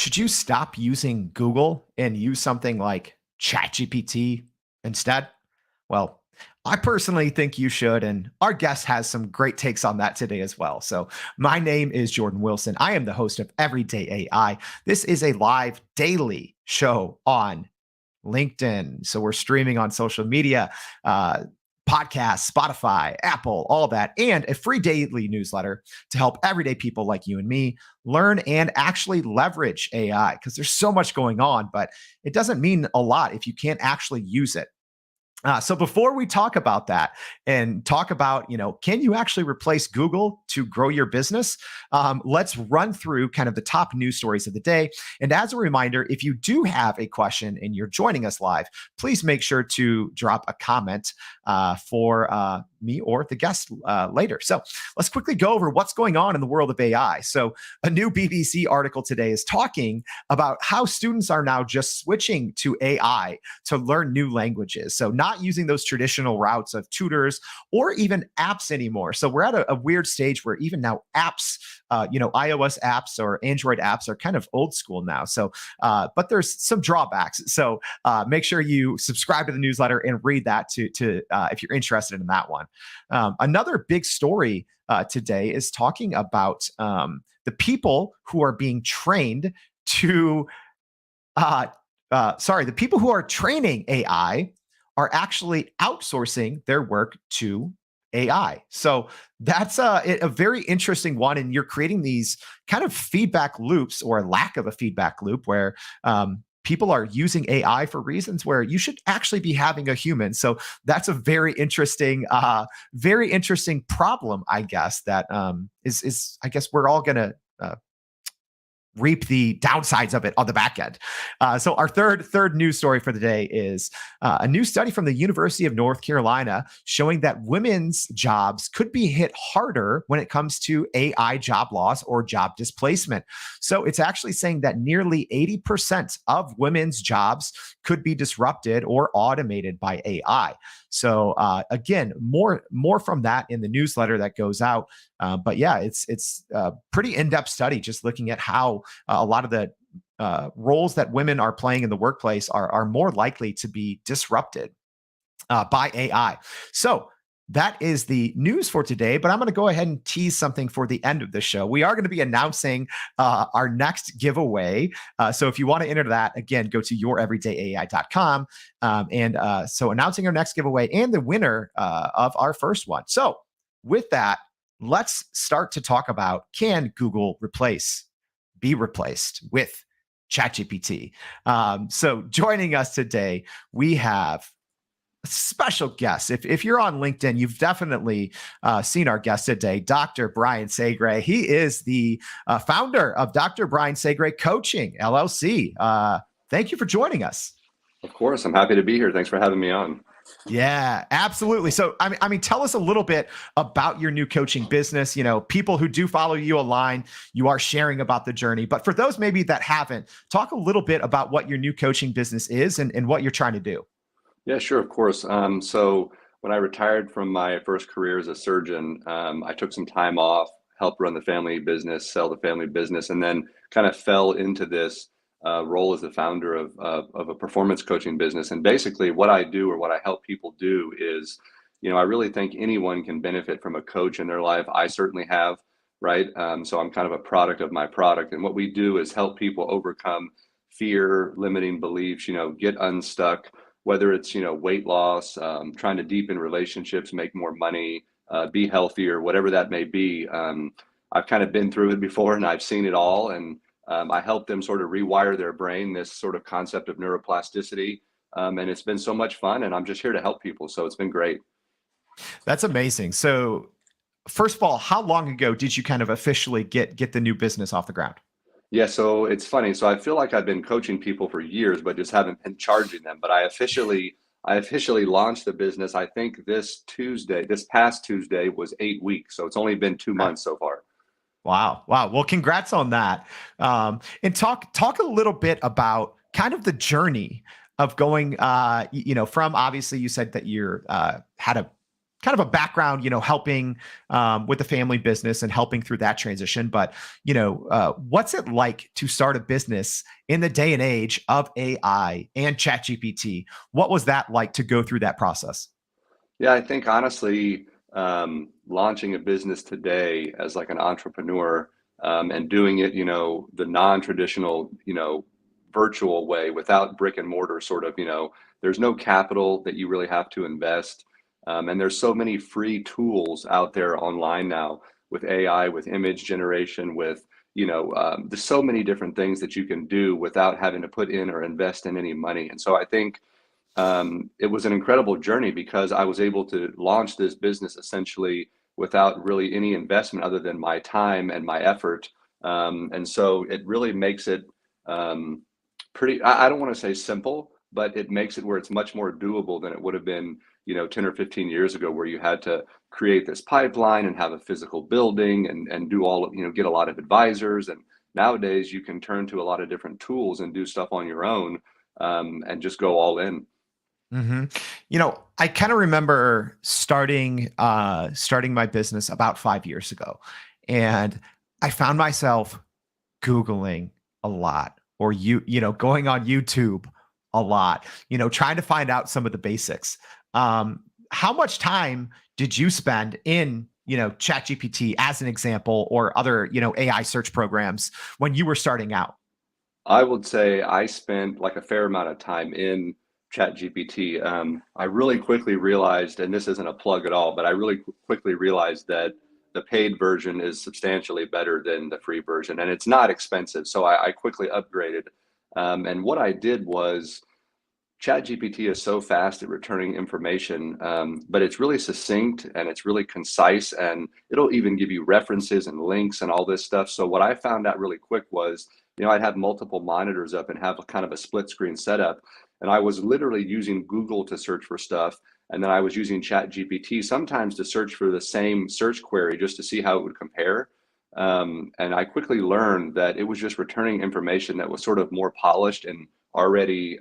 Should you stop using Google and use something like ChatGPT instead? Well, I personally think you should, and our guest has some great takes on that today as well. So, my name is Jordan Wilson. I am the host of Everyday AI. This is a live daily show on LinkedIn. So, we're streaming on social media, podcasts, Spotify, Apple, all that, and a free daily newsletter to help everyday people like you and me learn and actually leverage AI because there's so much going on, but it doesn't mean a lot if you can't actually use it. So before we talk about that and talk about, can you actually replace Google to grow your business? Let's run through kind of the top news stories of the day. And as a reminder, if you do have a question and you're joining us live, please make sure to drop a comment for me or the guest later. So let's quickly go over what's going on in the world of AI. So a new BBC article today is talking about how students are now just switching to AI to learn new languages. So not using those traditional routes of tutors or even apps anymore. So we're at a weird stage where even now apps, iOS apps or Android apps are kind of old school now. So, but there's some drawbacks. So make sure you subscribe to the newsletter and read that to if you're interested in that one. Another big story today is talking about the people who are being trained to, the people who are training AI are actually outsourcing their work to AI. So that's a very interesting one. And you're creating these kind of feedback loops or lack of a feedback loop where people are using AI for reasons where you should actually be having a human. So that's a very interesting problem, I guess, that is I guess we're all going to reap the downsides of it on the back end. So our third news story for the day is a new study from the University of North Carolina showing that women's jobs could be hit harder when it comes to AI job loss or job displacement. So it's actually saying that nearly 80% of women's jobs could be disrupted or automated by AI. So again, more from that in the newsletter that goes out. But yeah, it's a pretty in-depth study just looking at how a lot of the roles that women are playing in the workplace are more likely to be disrupted by AI. So that is the news for today, but I'm going to go ahead and tease something for the end of the show. We are going to be announcing our next giveaway. So if you want to enter that, again, go to youreverydayai.com. So announcing our next giveaway and the winner of our first one. So with that, let's start to talk about, can Google be replaced with ChatGPT? So joining us today, we have special guest. If you're on LinkedIn, you've definitely seen our guest today, Dr. Bryan Sagray. He is the founder of Dr. Bryan Sagray Coaching, LLC. Thank you for joining us. Of course, I'm happy to be here. Thanks for having me on. Yeah, absolutely. So, I mean, tell us a little bit about your new coaching business. People who do follow you online, you are sharing about the journey. But for those maybe that haven't, talk a little bit about what your new coaching business is and what you're trying to do. Yeah, sure, of course. So when I retired from my first career as a surgeon, I took some time off, helped run the family business, sell the family business, and then kind of fell into this role as the founder of a performance coaching business. And basically what I do or what I help people do is, I really think anyone can benefit from a coach in their life. I certainly have, right? So I'm kind of a product of my product. And what we do is help people overcome fear, limiting beliefs, get unstuck, whether it's, weight loss, trying to deepen relationships, make more money, be healthier, whatever that may be. I've kind of been through it before and I've seen it all. And I help them sort of rewire their brain, this sort of concept of neuroplasticity. And it's been so much fun, and I'm just here to help people. So it's been great. That's amazing. So first of all, how long ago did you kind of officially get the new business off the ground? Yeah, so it's funny. So I feel like I've been coaching people for years, but just haven't been charging them. But I officially launched the business, I think this past Tuesday was 8 weeks. So it's only been 2 months so far. Wow. Well, congrats on that. And talk a little bit about kind of the journey of going, from, obviously you said that you're had a kind of a background, helping with the family business and helping through that transition. But, what's it like to start a business in the day and age of AI and ChatGPT? What was that like to go through that process? Yeah, I think honestly, launching a business today as like an entrepreneur, and doing it, the non-traditional, virtual way without brick and mortar sort of, there's no capital that you really have to invest. And there's so many free tools out there online now with AI, with image generation, with, there's so many different things that you can do without having to put in or invest in any money. And so I think it was an incredible journey because I was able to launch this business essentially without really any investment other than my time and my effort. And so it really makes it pretty, I don't want to say simple, but it makes it where it's much more doable than it would have been, 10 or 15 years ago, where you had to create this pipeline and have a physical building and do all of, get a lot of advisors. And nowadays you can turn to a lot of different tools and do stuff on your own, and just go all in. hmm I kind of remember starting my business about 5 years ago, and I found myself Googling a lot, or going on YouTube a lot, trying to find out some of the basics. How much time did you spend in, ChatGPT as an example, or other, AI search programs when you were starting out? I would say I spent like a fair amount of time in ChatGPT. I really quickly realized, and this isn't a plug at all, but I really quickly realized that the paid version is substantially better than the free version, and it's not expensive. So I quickly upgraded. And what I did was, ChatGPT is so fast at returning information, but it's really succinct and it's really concise, and it'll even give you references and links and all this stuff. So what I found out really quick was, I'd have multiple monitors up and have a kind of a split screen setup, and I was literally using Google to search for stuff, and then I was using ChatGPT sometimes to search for the same search query just to see how it would compare. And I quickly learned that it was just returning information that was sort of more polished and already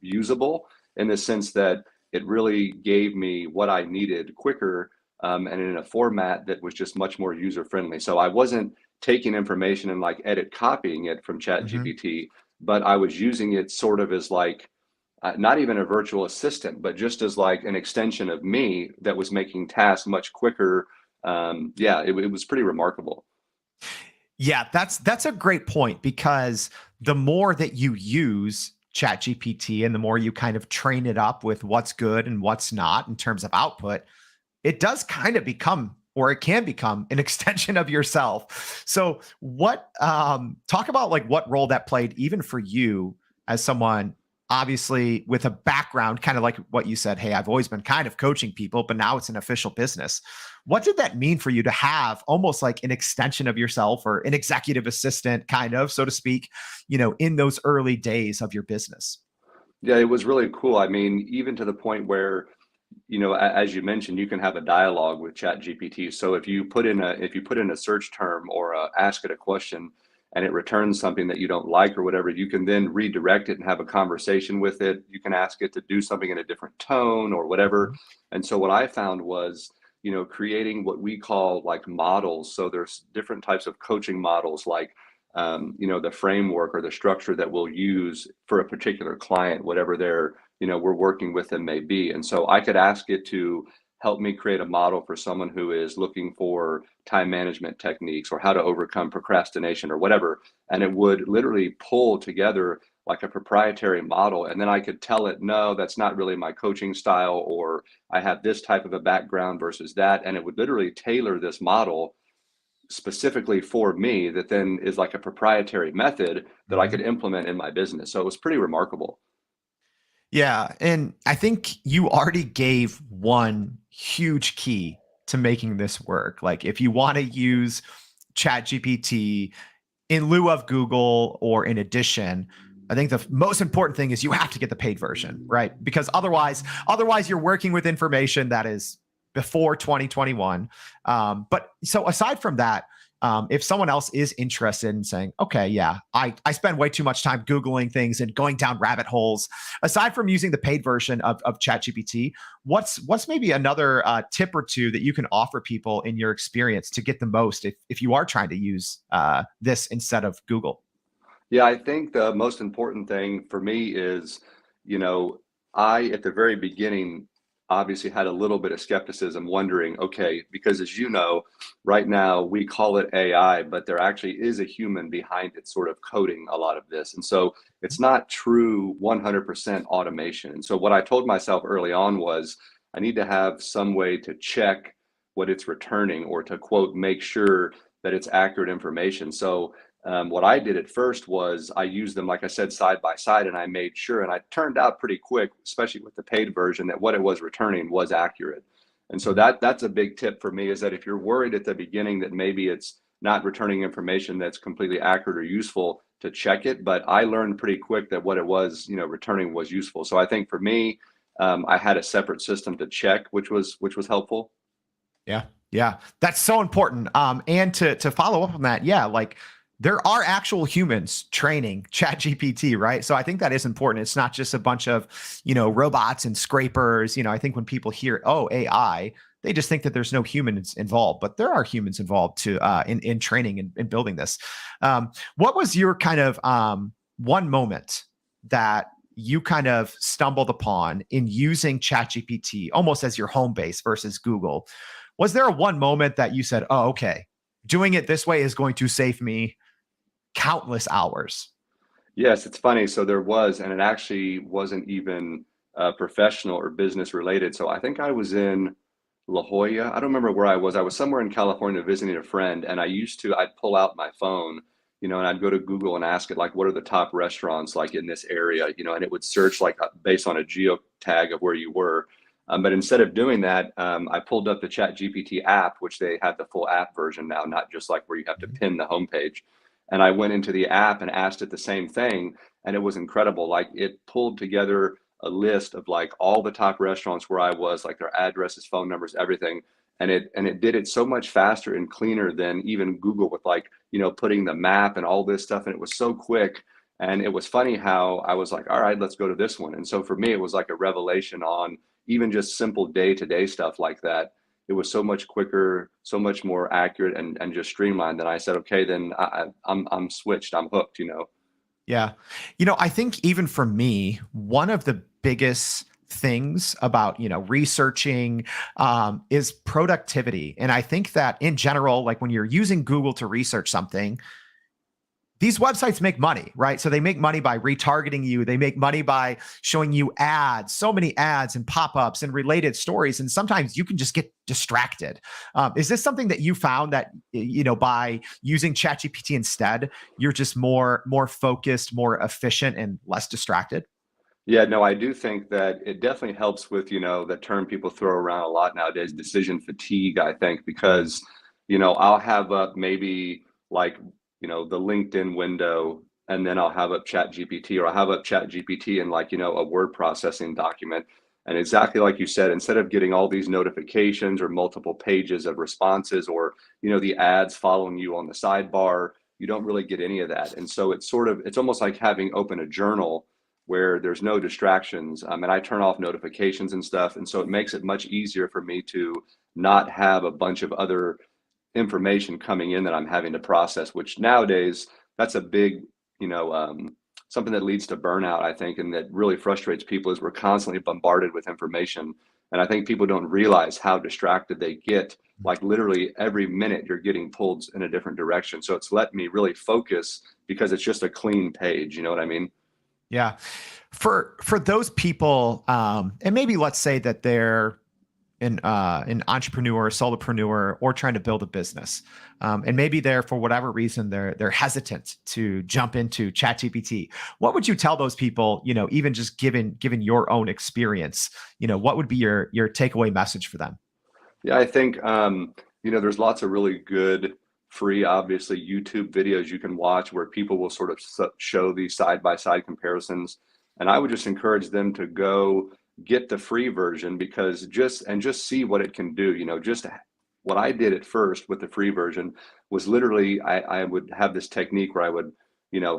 usable, in the sense that it really gave me what I needed quicker, and in a format that was just much more user friendly. So I wasn't taking information and like edit copying it from hmm ChatGPT, but I was using it sort of as like, not even a virtual assistant, but just as like an extension of me that was making tasks much quicker. Yeah, it was pretty remarkable. Yeah, that's a great point, because the more that you use ChatGPT and the more you kind of train it up with what's good and what's not in terms of output, it does kind of become, or it can become, an extension of yourself. So what talk about like what role that played even for you as someone obviously with a background, kind of like what you said, hey, I've always been kind of coaching people, but now it's an official business. What did that mean for you to have almost like an extension of yourself, or an executive assistant, kind of, so to speak, in those early days of your business? Yeah, it was really cool. I mean, even to the point where, as you mentioned, you can have a dialogue with ChatGPT. So if you put in a search term, or ask it a question, and it returns something that you don't like or whatever, you can then redirect it and have a conversation with it. You can ask it to do something in a different tone or whatever. Mhm. And so what I found was, creating what we call like models. So there's different types of coaching models, like, the framework or the structure that we'll use for a particular client, whatever we're working with them may be. And so I could ask it to help me create a model for someone who is looking for time management techniques, or how to overcome procrastination or whatever. And it would literally pull together like a proprietary model. And then I could tell it, no, that's not really my coaching style, or I have this type of a background versus that. And it would literally tailor this model specifically for me, that then is like a proprietary method that I could Mhm. implement in my business. So it was pretty remarkable. Yeah. And I think you already gave one huge key to making this work. Like, if you want to use ChatGPT in lieu of Google, or in addition, I think the most important thing is you have to get the paid version, right? Because otherwise you're working with information that is before 2021. But so aside from that, if someone else is interested in saying, okay, yeah, I spend way too much time Googling things and going down rabbit holes, aside from using the paid version of ChatGPT, what's maybe another tip or two that you can offer people in your experience to get the most if you are trying to use this instead of Google? Yeah, I think the most important thing for me is, you know, I at the very beginning obviously had a little bit of skepticism, wondering, okay, because as you know, right now we call it AI, but there actually is a human behind it sort of coding a lot of this. And so it's not true 100% automation. And so what I told myself early on was I need to have some way to check what it's returning or to quote, make sure that it's accurate information. So what I did at first was I used them, like I said, side by side, and I made sure, and I turned out pretty quick, especially with the paid version, that what it was returning was accurate. And so that's a big tip for me is that if you're worried at the beginning that maybe it's not returning information that's completely accurate or useful, to check it. But I learned pretty quick that what it was, returning was useful. So I think for me, I had a separate system to check, which was helpful. Yeah. Yeah. That's so important. And to follow up on that, yeah, like there are actual humans training ChatGPT, right? So I think that is important. It's not just a bunch of, robots and scrapers. I think when people hear, oh, AI, they just think that there's no humans involved, but there are humans involved too in training and building this. What was your kind of one moment that you kind of stumbled upon in using ChatGPT almost as your home base versus Google? Was there a one moment that you said, oh, okay, doing it this way is going to save me countless hours? Yes, it's funny. So there was, and it actually wasn't even professional or business related. So I think I was in La Jolla. I don't remember where I was. I was somewhere in California visiting a friend, and I'd pull out my phone, and I'd go to Google and ask it, like, what are the top restaurants like in this area, and it would search like based on a geo tag of where you were. But instead of doing that, I pulled up the Chat GPT app, which they have the full app version now, not just like where you have to Mhm. pin the homepage. And I went into the app and asked it the same thing, and it was incredible. Like it pulled together a list of like all the top restaurants where I was, like their addresses, phone numbers, everything. And it did it so much faster and cleaner than even Google with like, putting the map and all this stuff. And it was so quick. And it was funny how I was like, all right, let's go to this one. And so for me, it was like a revelation on even just simple day-to-day stuff like that. It was so much quicker, so much more accurate and just streamlined. Then I said, okay, then I'm switched. I'm hooked. Yeah. I think even for me, one of the biggest things about, researching is productivity. And I think that in general, like when you're using Google to research something, these websites make money, right? So they make money by retargeting you. They make money by showing you ads, so many ads and pop-ups and related stories. And sometimes you can just get distracted. Is this something that you found that, by using ChatGPT instead, you're just more focused, more efficient and less distracted? Yeah, no, I do think that it definitely helps with, the term people throw around a lot nowadays, decision fatigue, I think, because, I'll have up maybe like, the LinkedIn window, and then I'll have up Chat GPT, or I'll have up Chat GPT in like, a word processing document. And exactly like you said, instead of getting all these notifications or multiple pages of responses or, the ads following you on the sidebar, you don't really get any of that. And so it's almost like having open a journal where there's no distractions. And I turn off notifications and stuff. And so it makes it much easier for me to not have a bunch of other information coming in that I'm having to process, which nowadays that's a big, you know, something that leads to burnout, I think, and that really frustrates people is we're constantly bombarded with information. And I think people don't realize how distracted they get. Like literally every minute you're getting pulled in a different direction. So it's let me really focus because it's just a clean page. You know what I mean? Yeah. For those people, and maybe let's say that they're an entrepreneur, solopreneur, or trying to build a business, and maybe they're for whatever reason they're hesitant to jump into ChatGPT. What would you tell those people? Even just given your own experience, what would be your takeaway message for them? Yeah, I think there's lots of really good free, obviously, YouTube videos you can watch where people will sort of show these side by side comparisons. And I would just encourage them to go get the free version because just see what it can do. Just what I did at first with the free version was literally I would have this technique where I would,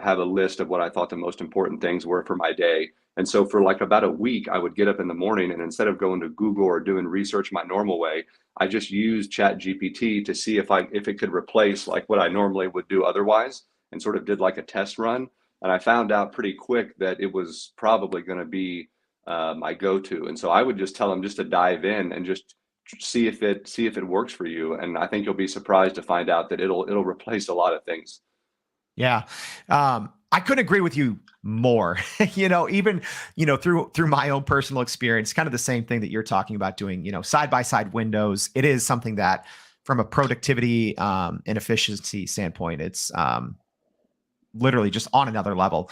have a list of what I thought the most important things were for my day. And so for like about a week, I would get up in the morning and instead of going to Google or doing research my normal way, I just used Chat GPT to see if it could replace like what I normally would do otherwise, and sort of did like a test run. And I found out pretty quick that it was probably going to be my go-to. And so I would just tell them just to dive in and just see if it works for you. And I think you'll be surprised to find out that it'll replace a lot of things. Yeah. I couldn't agree with you more. Even, through my own personal experience, kind of the same thing that you're talking about doing, side by side windows. It is something that from a productivity and efficiency standpoint, it's literally just on another level.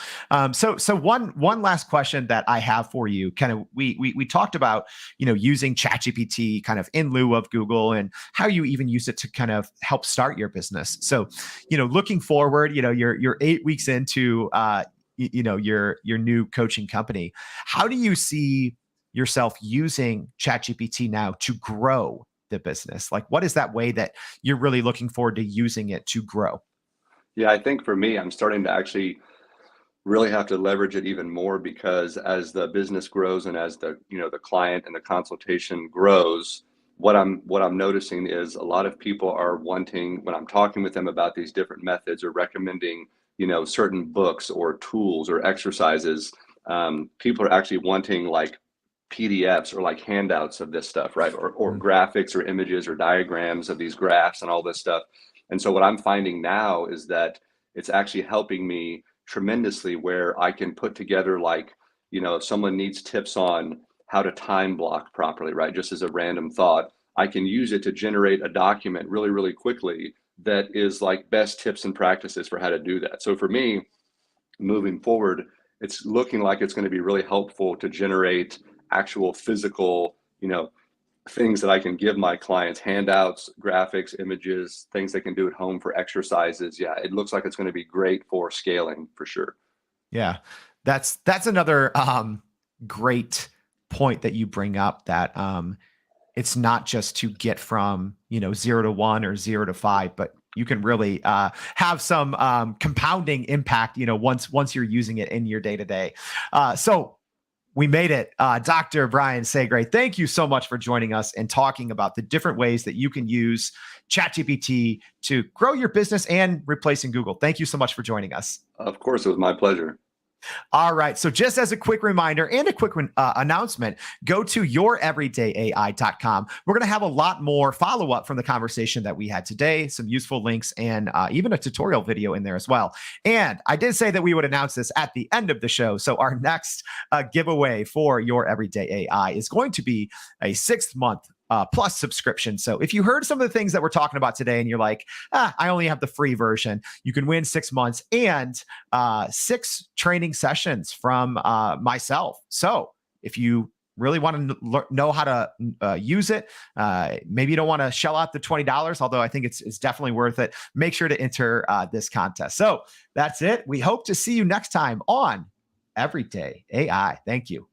So one last question that I have for you, kind of, we talked about, using ChatGPT kind of in lieu of Google and how you even use it to kind of help start your business. So, looking forward, you're 8 weeks into, your new coaching company. How do you see yourself using ChatGPT now to grow the business? Like, what is that way that you're really looking forward to using it to grow? Yeah, I think for me, I'm starting to actually really have to leverage it even more because as the business grows and as the client and the consultation grows, what I'm noticing is a lot of people are wanting, when I'm talking with them about these different methods or recommending, certain books or tools or exercises, people are actually wanting like PDFs or like handouts of this stuff, right? Or Mm. graphics or images or diagrams of these graphs and all this stuff. And so what I'm finding now is that it's actually helping me tremendously where I can put together like, if someone needs tips on how to time block properly, right? Just as a random thought, I can use it to generate a document really, really quickly that is like best tips and practices for how to do that. So for me, moving forward, it's looking like it's going to be really helpful to generate actual physical, things that I can give my clients, handouts, graphics, images, things they can do at home for exercises. Yeah, it looks like it's going to be great for scaling for sure. Yeah, that's another great point that you bring up, that it's not just to get from 0 to 1 or 0 to 5, but you can really have some compounding impact once you're using it in your day to day. So we made it. Dr. Bryan Sagray, thank you so much for joining us and talking about the different ways that you can use ChatGPT to grow your business and replacing Google. Thank you so much for joining us. Of course, it was my pleasure. All right. So just as a quick reminder and a quick announcement, go to youreverydayai.com. We're going to have a lot more follow-up from the conversation that we had today, some useful links, and even a tutorial video in there as well. And I did say that we would announce this at the end of the show. So our next giveaway for Your Everyday AI is going to be a 6-month plus subscription. So if you heard some of the things that we're talking about today and you're like, I only have the free version, you can win 6 months and 6 training sessions from myself. So if you really want to know how to use it, maybe you don't want to shell out the $20, although I think it's definitely worth it. Make sure to enter this contest. So that's it. We hope to see you next time on Everyday AI. Thank you.